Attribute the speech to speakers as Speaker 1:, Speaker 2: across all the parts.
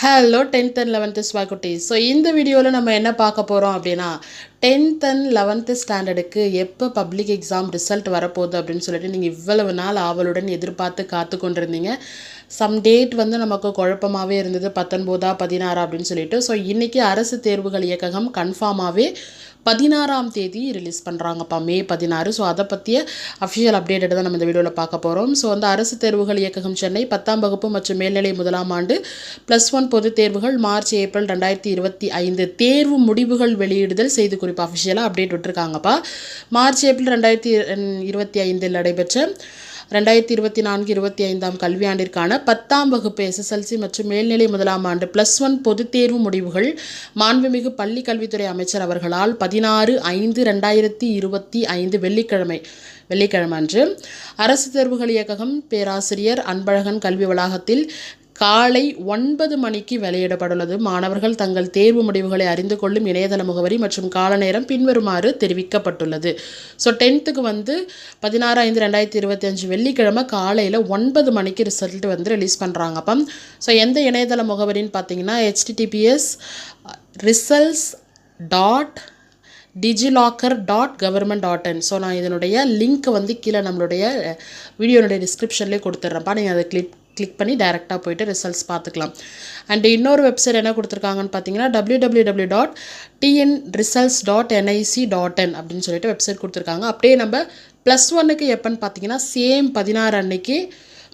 Speaker 1: Hello 10th and 11th ஸ்வாக்குட்டீஸ். So இந்த வீடியோவில் நம்ம என்ன பார்க்க போகிறோம் அப்படின்னா 10th and 11th ஸ்டாண்டர்டுக்கு எப்போ பப்ளிக் எக்ஸாம் ரிசல்ட் வரப்போகுது அப்படின்னு சொல்லிட்டு நீங்கள் இவ்வளவு நாள் ஆவலுடன் எதிர்பார்த்து காத்து கொண்டிருந்தீங்க. சம் டேட் வந்து நமக்கு குழப்பமாகவே இருந்தது, 19 16 அப்படின்னு சொல்லிட்டு. ஸோ இன்றைக்கி அரசு தேர்வுகள் இயக்ககம் கன்ஃபார்மாகவே 16ஆம் தேதி ரிலீஸ் பண்ணுறாங்கப்பா, May 16. ஸோ அதை பற்றிய அஃபிஷியல் அப்டேட்டை தான் நம்ம இந்த வீடியோவில் பார்க்க போகிறோம். ஸோ வந்து அரசு தேர்வுகள் இயக்ககம் சென்னை 10ஆம் வகுப்பு மற்றும் மேல்நிலை 1ஆம் ஆண்டு +1 பொதுத் தேர்வுகள் மார்ச் ஏப்ரல் 2025 தேர்வு முடிவுகள் வெளியிடுதல் செய்திக்குறிப்பு அஃபிஷியலாக அப்டேட் விட்டுருக்காங்கப்பா. மார்ச் ஏப்ரல் 2025 நடைபெற்ற 2024-25 கல்வியாண்டிற்கான 10ஆம் வகுப்பு SSLC மற்றும் மேல்நிலை 1ஆம் ஆண்டு +1 பொதுத் தேர்வு முடிவுகள் மாண்புமிகு பள்ளி கல்வித்துறை அமைச்சர் அவர்களால் 16/5/2025 வெள்ளிக்கிழமை அன்று அரசு தேர்வுகள் இயக்ககம் பேராசிரியர் அன்பழகன் கல்வி வளாகத்தில் காலை 9 மணிக்கு வெளியிடப்பட்டுள்ளது. மாணவர்கள் தங்கள் தேர்வு முடிவுகளை அறிந்து கொள்ளும் இணையதள முகவரி மற்றும் கால நேரம் பின்வருமாறு தெரிவிக்கப்பட்டுள்ளது. ஸோ 10th வந்து 16/5/2025 வெள்ளிக்கிழமை காலையில் 9 மணிக்கு ரிசல்ட் வந்து ரிலீஸ் பண்ணுறாங்கப்பா. ஸோ எந்த இணையதள முகவரின்னு பார்த்தீங்கன்னா https://digillocker.government.in. ஸோ நான் இதனுடைய லிங்க் வந்து கீழே நம்மளுடைய வீடியோனுடைய டிஸ்கிரிப்ஷன்லேயே கொடுத்துட்றேன்ப்பா. நீங்கள் அதை கிளிக் பண்ணி டைரெக்டாக போய்ட்டு ரிசல்ட்ஸ் பார்த்துக்கலாம். அண்ட் இன்னொரு வெப்சைட் என்ன கொடுத்துருக்காங்கன்னு பார்த்தீங்கன்னா www.tnresults.nic.in அப்படின்னு சொல்லிட்டு வெப்சைட் கொடுத்துருக்காங்க. அப்படியே நம்ம +1க்கு எப்போன்னு பார்த்தீங்கன்னா சேம் 16 அன்னைக்கு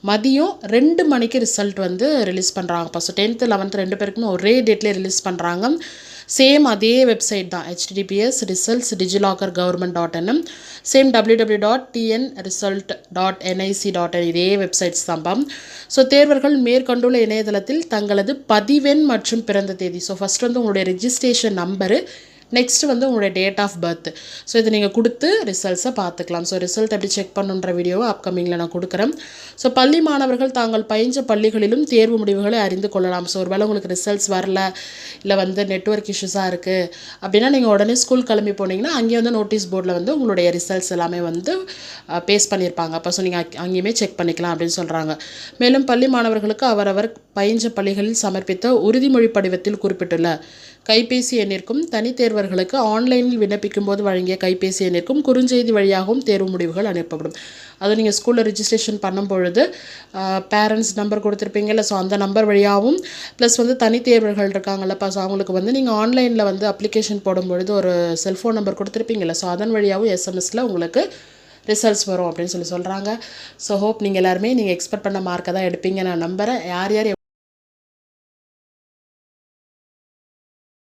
Speaker 1: மதியம் 2 மணிக்கு ரிசல்ட் வந்து ரிலீஸ் பண்ணுறாங்கப்பா. ஸோ 10th 11th ரெண்டு பேருக்குமே ஒரே டேட்லேயே ரிலீஸ் பண்ணுறாங்க. சேம் அதே வெப்சைட் தான், https://digillocker.government.in. சேம் www.tnresult.nic.in இதே வெப்சைட்ஸ் தான்ப்பா. ஸோ தேர்வர்கள் மேற்கொண்டுள்ள இணையதளத்தில் தங்களது பதிவெண் மற்றும் பிறந்த தேதி, ஸோ ஃபஸ்ட் வந்து உங்களுடைய ரெஜிஸ்ட்ரேஷன் நம்பரு, நெக்ஸ்ட் வந்து உங்களுடைய டேட் ஆஃப் பர்த், ஸோ இதை நீங்கள் கொடுத்து ரிசல்ட்ஸை பார்த்துக்கலாம். ஸோ ரிசல்ட் எப்படி செக் பண்ணுன்ற வீடியோவை அப்கமிங்கில் நான் கொடுக்குறேன். ஸோ பள்ளி மாணவர்கள் தாங்கள் பயின்ற பள்ளிகளிலும் தேர்வு முடிவுகளை அறிந்து கொள்ளலாம். ஸோ ஒருவேளை உங்களுக்கு ரிசல்ட்ஸ் வரல, இல்லை வந்து நெட்வொர்க் இஷ்யூஸாக இருக்குது அப்படின்னா நீங்கள் உடனே ஸ்கூல் கிளம்பி போனீங்கன்னா அங்கேயே வந்து நோட்டீஸ் போர்டில் வந்து உங்களுடைய ரிசல்ட்ஸ் எல்லாமே வந்து பேஸ்ட் பண்ணியிருப்பாங்க. அப்போ ஸோ நீங்கள் அங்கேயுமே செக் பண்ணிக்கலாம் அப்படின்னு சொல்கிறாங்க. மேலும் பள்ளி மாணவர்களுக்கு அவரவர் பயின்ற பள்ளிகளில் சமர்ப்பித்த உறுதிமொழி படிவத்தில் குறிப்பிட்டுள்ள கைபேசி எண்ணிற்கும் தனித்தேர்வர்களுக்கு ஆன்லைனில் விண்ணப்பிக்கும் போது வழங்கிய கைபேசி எண்ணிற்கும் குறுஞ்செய்தி வழியாகவும் தேர்வு முடிவுகள் அனுப்பப்படும். அது நீங்கள் ஸ்கூலில் ரிஜிஸ்ட்ரேஷன் பண்ணும் பொழுது பேரண்ட்ஸ் நம்பர் கொடுத்துருப்பீங்கல்ல, ஸோ அந்த நம்பர் வழியாகவும் ப்ளஸ் வந்து தனித்தேர்வர்கள் இருக்காங்கல்லப்பா, ஸோ அவங்களுக்கு வந்து நீங்கள் ஆன்லைனில் வந்து அப்ளிகேஷன் போடும்பொழுது ஒரு செல்ஃபோன் நம்பர் கொடுத்துருப்பீங்கல்ல, ஸோ அதன் வழியாகவும் எஸ்எம்எஸில் உங்களுக்கு ரிசல்ட்ஸ் வரும் அப்படின்னு சொல்கிறாங்க. ஸோ ஹோப் நீங்கள் எல்லாருமே நீங்கள் எக்ஸ்பெக்ட் பண்ண மார்க்கை தான் எடுப்பீங்க நான் நம்புகிறேன். யார்